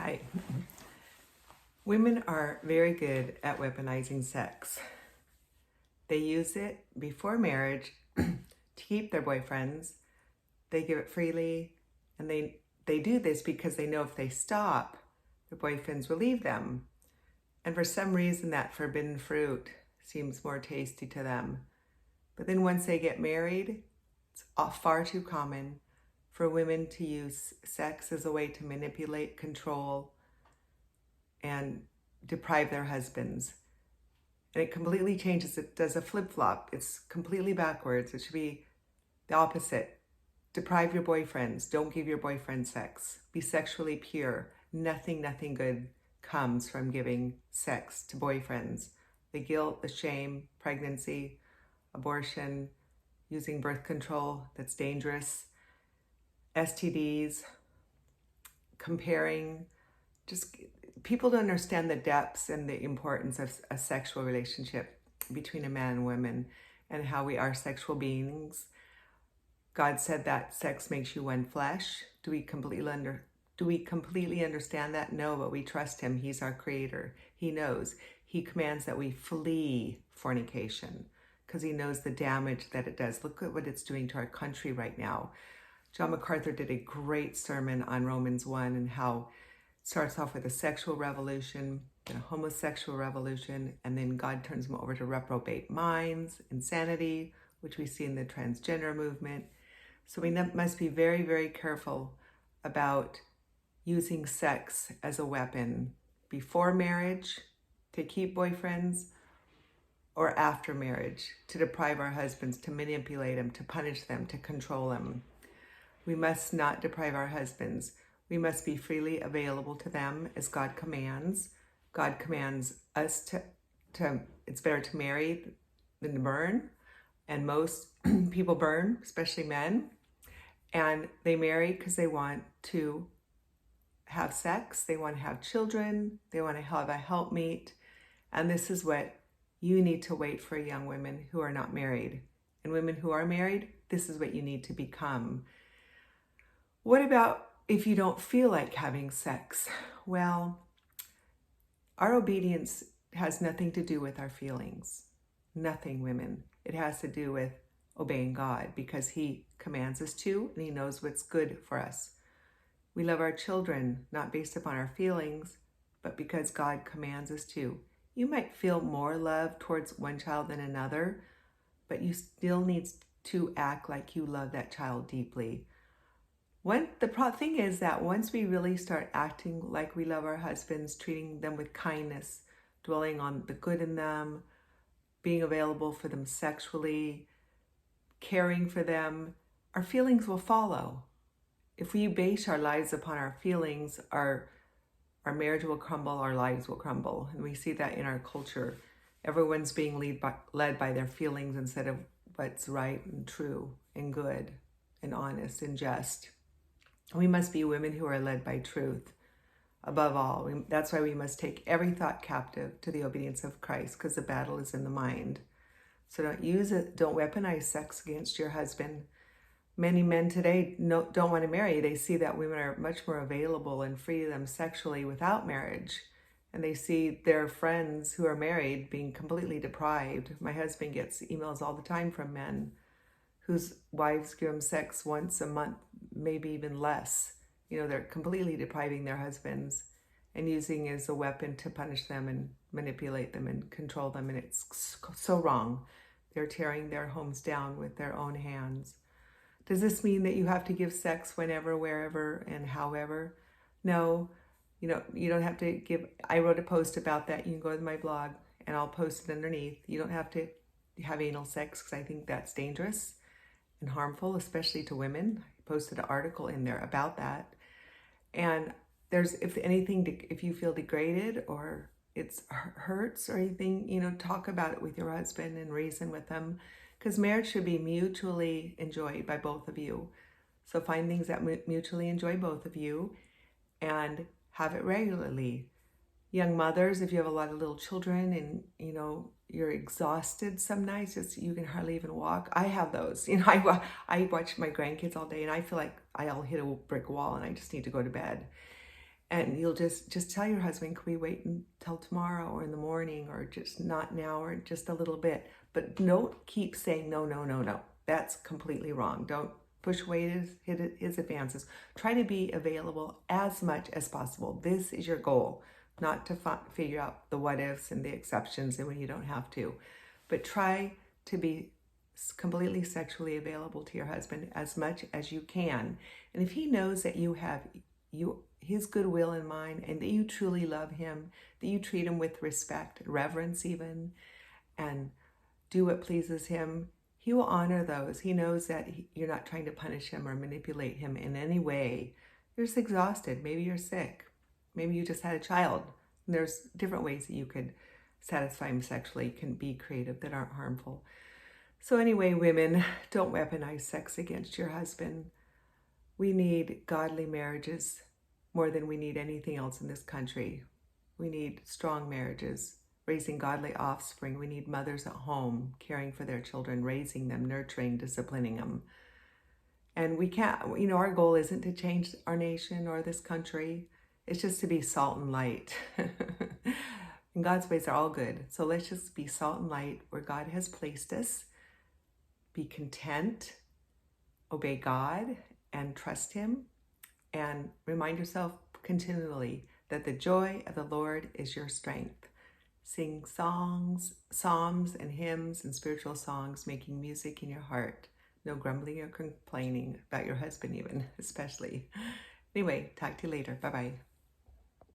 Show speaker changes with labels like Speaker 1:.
Speaker 1: Hi. Women are very good at weaponizing sex. They use it before marriage to keep their boyfriends. They give it freely, and they do this because they know if they stop, their boyfriends will leave them. And for some reason, that forbidden fruit seems more tasty to them. But then once they get married, it's far too common for women to use sex as a way to manipulate, control, and deprive their husbands. And it completely changes. It does a flip-flop. It's completely backwards. It should be the opposite. Deprive your boyfriends. Don't give your boyfriend sex. Be sexually pure. Nothing good comes from giving sex to boyfriends. The guilt, the shame, pregnancy, abortion, using birth control, that's dangerous, STDs, comparing, just people don't understand the depths and the importance of a sexual relationship between a man and woman and how we are sexual beings. God said that sex makes you one flesh. Do we completely understand that? No, but we trust him. He's our creator. He knows. He commands that we flee fornication because he knows the damage that it does. Look at what it's doing to our country right now. John MacArthur did a great sermon on Romans 1 and how it starts off with a sexual revolution, then a homosexual revolution, and then God turns them over to reprobate minds, insanity, which we see in the transgender movement. So we must be very, very careful about using sex as a weapon before marriage to keep boyfriends or after marriage to deprive our husbands, to manipulate them, to punish them, to control them. We must not deprive our husbands. We must be freely available to them as God commands. God commands us to it's better to marry than to burn. And most people burn, especially men. And they marry because they want to have sex. They want to have children. They want to have a helpmeet. And this is what you need to wait for young women who are not married. And women who are married, this is what you need to become. What about if you don't feel like having sex? Well, our obedience has nothing to do with our feelings. Nothing, women. It has to do with obeying God because he commands us to, and he knows what's good for us. We love our children, not based upon our feelings, but because God commands us to. You might feel more love towards one child than another, but you still need to act like you love that child deeply. The thing is that once we really start acting like we love our husbands, treating them with kindness, dwelling on the good in them, being available for them sexually, caring for them, our feelings will follow. If we base our lives upon our feelings, our marriage will crumble, our lives will crumble. And we see that in our culture. Everyone's being led by their feelings instead of what's right and true and good and honest and just. We must be women who are led by truth. Above all, that's why we must take every thought captive to the obedience of Christ, because the battle is in the mind. So don't use it. Don't weaponize sex against your husband. Many men today don't want to marry. They see that women are much more available and free to them sexually without marriage. And they see their friends who are married being completely deprived. My husband gets emails all the time from men whose wives give them sex once a month, maybe even less. They're completely depriving their husbands and using it as a weapon to punish them and manipulate them and control them. And it's so wrong. They're tearing their homes down with their own hands. Does this mean that you have to give sex whenever, wherever, and however? No, you don't have to give. I wrote a post about that. You can go to my blog and I'll post it underneath. You don't have to have anal sex because I think that's dangerous and harmful, especially to women. I posted an article in there about that. And if you feel degraded or it hurts or anything, talk about it with your husband and reason with them, because marriage should be mutually enjoyed by both of you. So find things that mutually enjoy both of you and have it regularly. Young mothers, if you have a lot of little children and, you're exhausted some nights, you can hardly even walk. I have those. I watch my grandkids all day and I feel like I'll hit a brick wall and I just need to go to bed. And you'll just tell your husband, can we wait until tomorrow or in the morning, or just not now, or just a little bit. But don't keep saying no, no, no, no. That's completely wrong. Don't push away his advances. Try to be available as much as possible. This is your goal, not to figure out the what ifs and the exceptions and when you don't have to. But try to be completely sexually available to your husband as much as you can. And if he knows that you have his goodwill in mind, and that you truly love him, that you treat him with respect, reverence even, and do what pleases him, he will honor those. He knows that you're not trying to punish him or manipulate him in any way. You're just exhausted. Maybe you're sick. Maybe you just had a child. And there's different ways that you could satisfy him sexually. You can be creative that aren't harmful. So anyway, women, don't weaponize sex against your husband. We need godly marriages more than we need anything else in this country. We need strong marriages, raising godly offspring. We need mothers at home, caring for their children, raising them, nurturing, disciplining them. And we can't, our goal isn't to change our nation or this country. It's just to be salt and light. And God's ways are all good. So let's just be salt and light where God has placed us. Be content, obey God, and trust him. And remind yourself continually that the joy of the Lord is your strength. Sing songs, psalms and hymns and spiritual songs, making music in your heart. No grumbling or complaining about your husband even, especially. Anyway, talk to you later. Bye-bye.